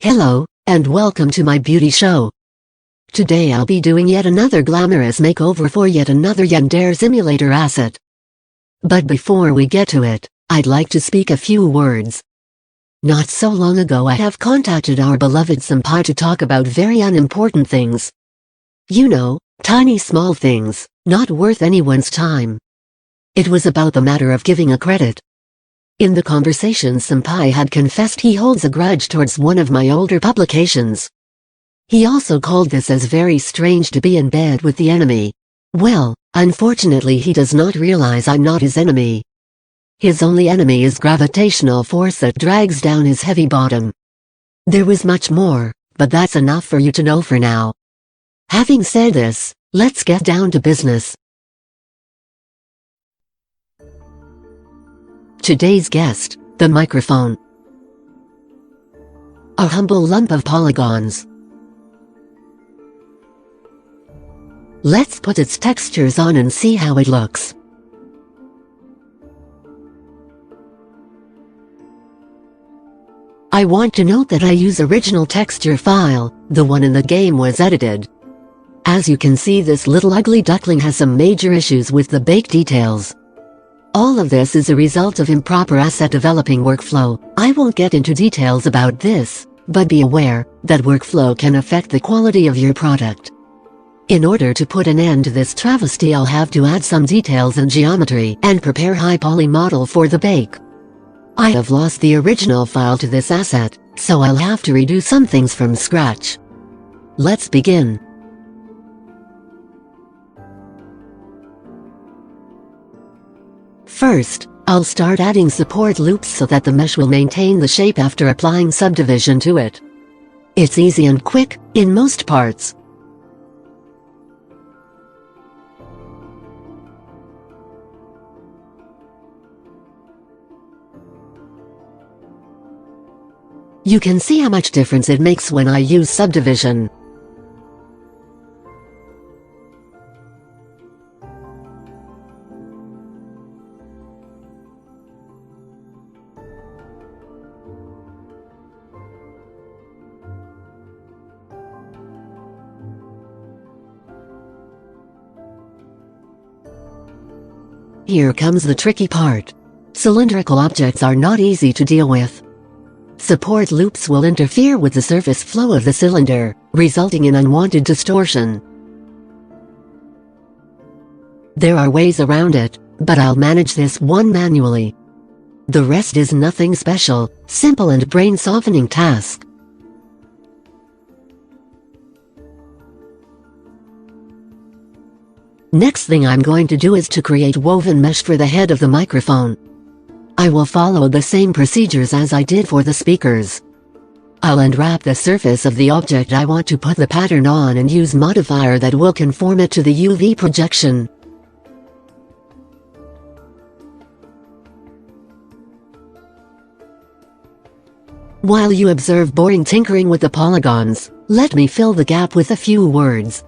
Hello, and welcome to my beauty show. Today I'll be doing yet another glamorous makeover for yet another Yandere simulator asset. But before we get to it, I'd like to speak a few words. Not so long ago I have contacted our beloved senpai to talk about very unimportant things. You know, tiny small things, not worth anyone's time. It was about the matter of giving a credit. In the conversation, senpai had confessed he holds a grudge towards one of my older publications. He also called this as very strange to be in bed with the enemy. Well, unfortunately he does not realize I'm not his enemy. His only enemy is gravitational force that drags down his heavy bottom. There was much more, but that's enough for you to know for now. Having said this, let's get down to business. Today's guest, the microphone. A humble lump of polygons. Let's put its textures on and see how it looks. I want to note that I use original texture file, the one in the game was edited. As you can see, this little ugly duckling has some major issues with the bake details. All of this is a result of improper asset developing workflow. I won't get into details about this, but be aware that workflow can affect the quality of your product. In order to put an end to this travesty, I'll have to add some details and geometry and prepare high poly model for the bake. I have lost the original file to this asset, so I'll have to redo some things from scratch. Let's begin. First, I'll start adding support loops so that the mesh will maintain the shape after applying subdivision to it. It's easy and quick, in most parts. You can see how much difference it makes when I use subdivision. Here comes the tricky part. Cylindrical objects are not easy to deal with. Support loops will interfere with the surface flow of the cylinder, resulting in unwanted distortion. There are ways around it, but I'll manage this one manually. The rest is nothing special, simple and brain-softening task. Next thing I'm going to do is to create woven mesh for the head of the microphone. I will follow the same procedures as I did for the speakers. I'll unwrap the surface of the object I want to put the pattern on and use modifier that will conform it to the UV projection. While you observe boring tinkering with the polygons, let me fill the gap with a few words.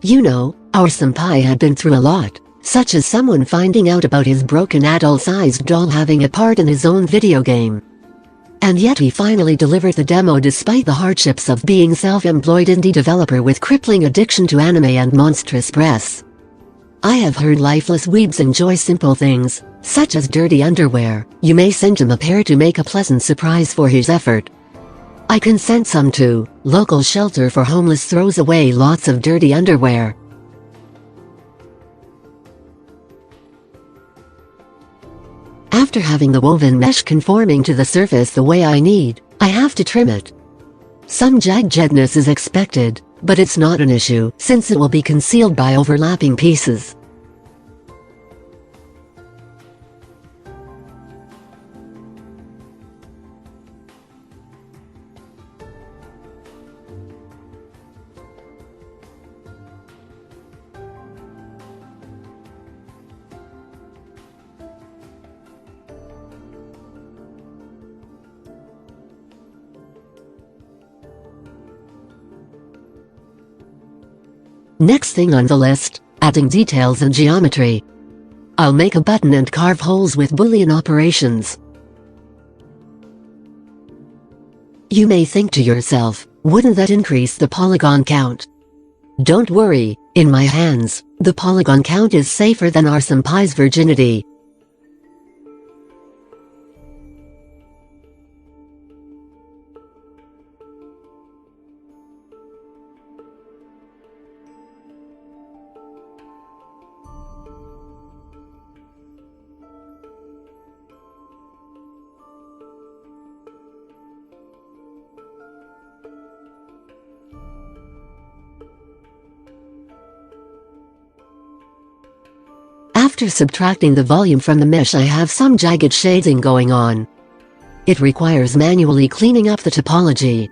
You know, our senpai had been through a lot, such as someone finding out about his broken adult-sized doll having a part in his own video game. And yet he finally delivered the demo despite the hardships of being self-employed indie developer with crippling addiction to anime and monstrous breasts. I have heard lifeless weebs enjoy simple things, such as dirty underwear. You may send him a pair to make a pleasant surprise for his effort. I can send some too. Local shelter for homeless throws away lots of dirty underwear. After having the woven mesh conforming to the surface the way I need, I have to trim it. Some jaggedness is expected, but it's not an issue since it will be concealed by overlapping pieces. Next thing on the list, adding details and geometry. I'll make a button and carve holes with Boolean operations. You may think to yourself, wouldn't that increase the polygon count? Don't worry, in my hands, the polygon count is safer than our senpai's virginity. After subtracting the volume from the mesh, I have some jagged shading going on. It requires manually cleaning up the topology.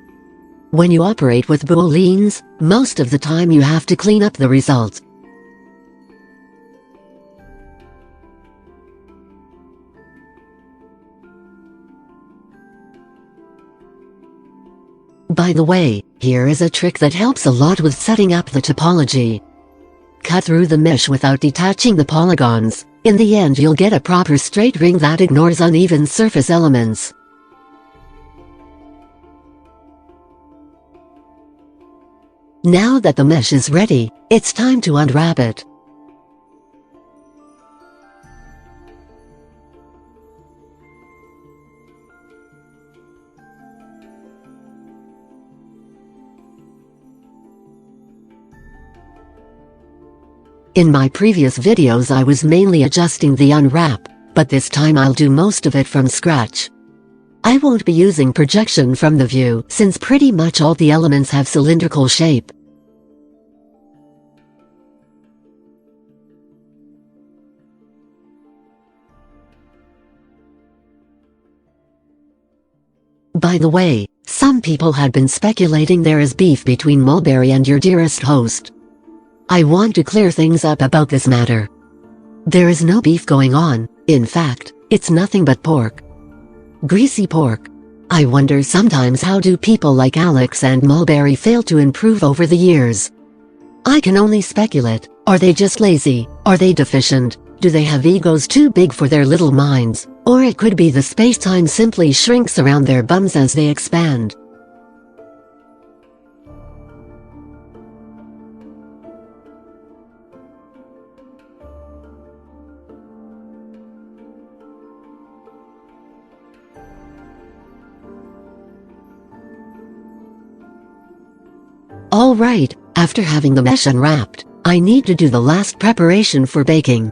When you operate with booleans, most of the time you have to clean up the result. By the way, here is a trick that helps a lot with setting up the topology. Cut through the mesh without detaching the polygons. In the end you'll get a proper straight ring that ignores uneven surface elements. Now that the mesh is ready, it's time to unwrap it. In my previous videos I was mainly adjusting the unwrap, but this time I'll do most of it from scratch. I won't be using projection from the view since pretty much all the elements have cylindrical shape. By the way, some people had been speculating there is beef between Mulberry and your dearest host. I want to clear things up about this matter. There is no beef going on. In fact, it's nothing but pork. Greasy pork. I wonder sometimes how do people like Alex and Mulberry fail to improve over the years? I can only speculate. Are they just lazy? Are they deficient? Do they have egos too big for their little minds? Or it could be the space-time simply shrinks around their bums as they expand. Alright, after having the mesh unwrapped, I need to do the last preparation for baking.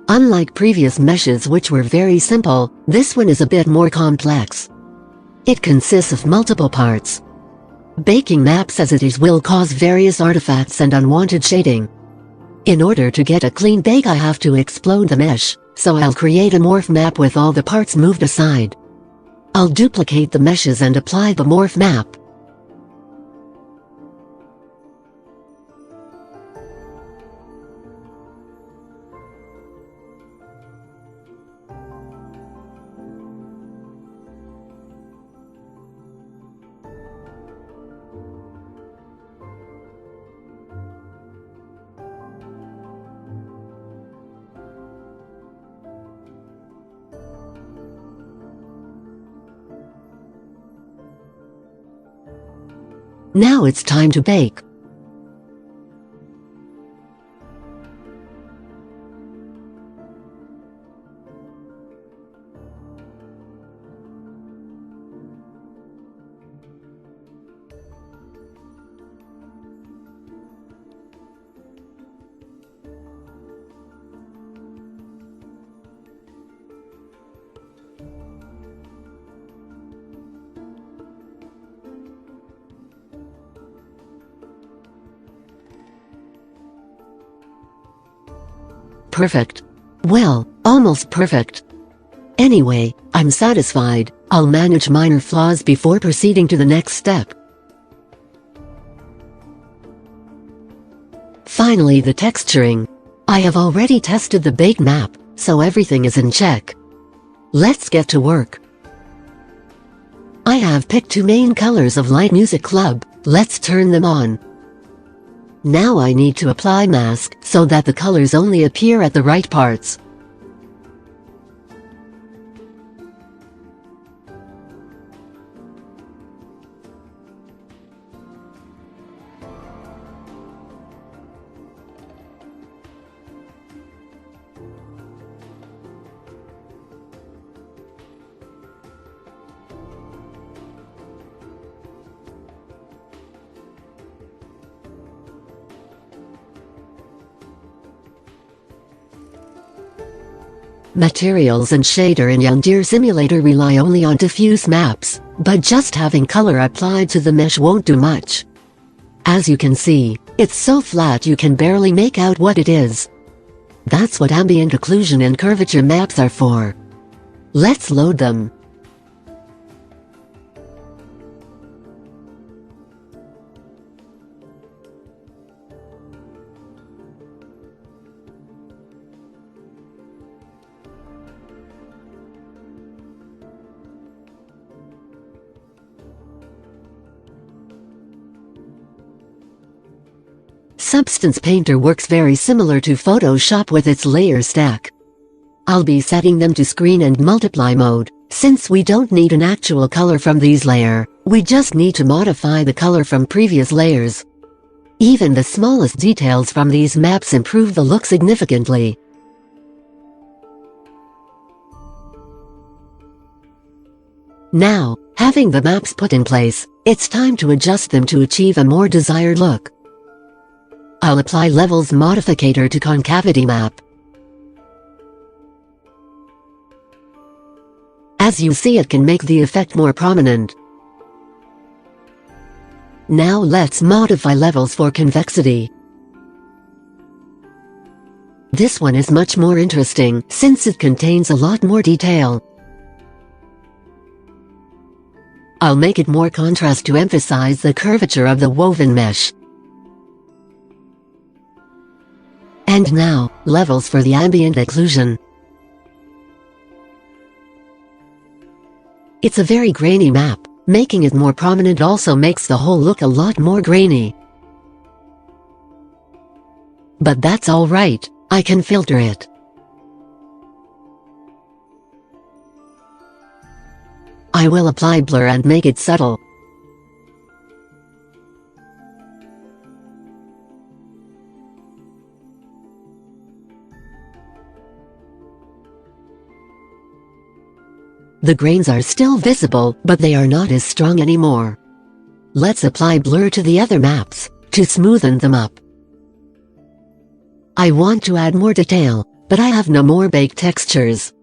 Unlike previous meshes which were very simple, this one is a bit more complex. It consists of multiple parts. Baking maps as it is will cause various artifacts and unwanted shading. In order to get a clean bake I have to explode the mesh, so I'll create a morph map with all the parts moved aside. I'll duplicate the meshes and apply the morph map. Now it's time to bake. Perfect. Well, almost perfect. Anyway, I'm satisfied. I'll manage minor flaws before proceeding to the next step. Finally, the texturing. I have already tested the bake map, so everything is in check. Let's get to work. I have picked two main colors of Light Music Club. Let's turn them on. Now I need to apply mask so that the colors only appear at the right parts. Materials and shader in Yandere Simulator rely only on diffuse maps, but just having color applied to the mesh won't do much. As you can see, it's so flat you can barely make out what it is. That's what ambient occlusion and curvature maps are for. Let's load them. Substance Painter works very similar to Photoshop with its layer stack. I'll be setting them to screen and multiply mode. Since we don't need an actual color from these layers, we just need to modify the color from previous layers. Even the smallest details from these maps improve the look significantly. Now, having the maps put in place, it's time to adjust them to achieve a more desired look. I'll apply Levels Modificator to Concavity Map. As you see, it can make the effect more prominent. Now let's modify levels for Convexity. This one is much more interesting, since it contains a lot more detail. I'll make it more contrast to emphasize the curvature of the woven mesh. And now, levels for the ambient occlusion. It's a very grainy map. Making it more prominent also makes the whole look a lot more grainy. But that's alright, I can filter it. I will apply blur and make it subtle. The grains are still visible, but they are not as strong anymore. Let's apply blur to the other maps, to smoothen them up. I want to add more detail, but I have no more baked textures.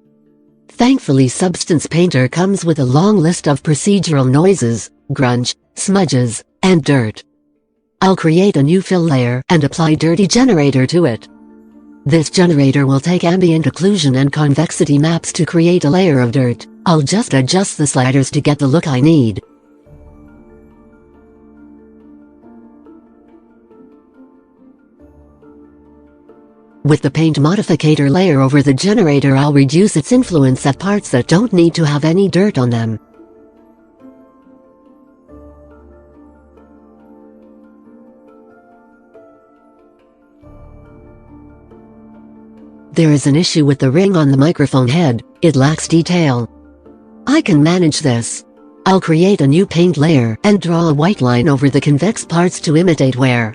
Thankfully, Substance Painter comes with a long list of procedural noises, grunge, smudges, and dirt. I'll create a new fill layer and apply Dirty Generator to it. This generator will take ambient occlusion and convexity maps to create a layer of dirt. I'll just adjust the sliders to get the look I need. With the paint modificator layer over the generator, I'll reduce its influence at parts that don't need to have any dirt on them. There is an issue with the ring on the microphone head, it lacks detail. I can manage this. I'll create a new paint layer and draw a white line over the convex parts to imitate wear.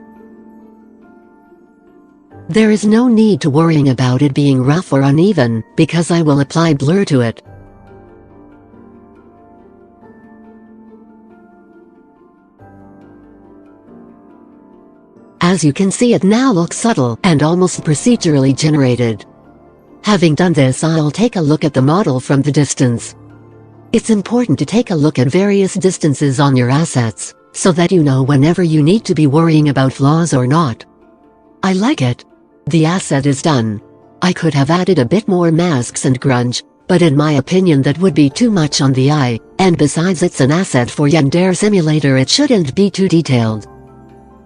There is no need to worrying about it being rough or uneven, because I will apply blur to it. As you can see, it now looks subtle and almost procedurally generated. Having done this, I'll take a look at the model from the distance. It's important to take a look at various distances on your assets, so that you know whenever you need to be worrying about flaws or not. I like it. The asset is done. I could have added a bit more masks and grunge, but in my opinion that would be too much on the eye, and besides it's an asset for Yandere Simulator, it shouldn't be too detailed.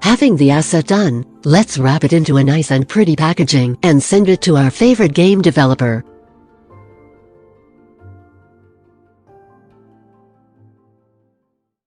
Having the asset done, let's wrap it into a nice and pretty packaging and send it to our favorite game developer.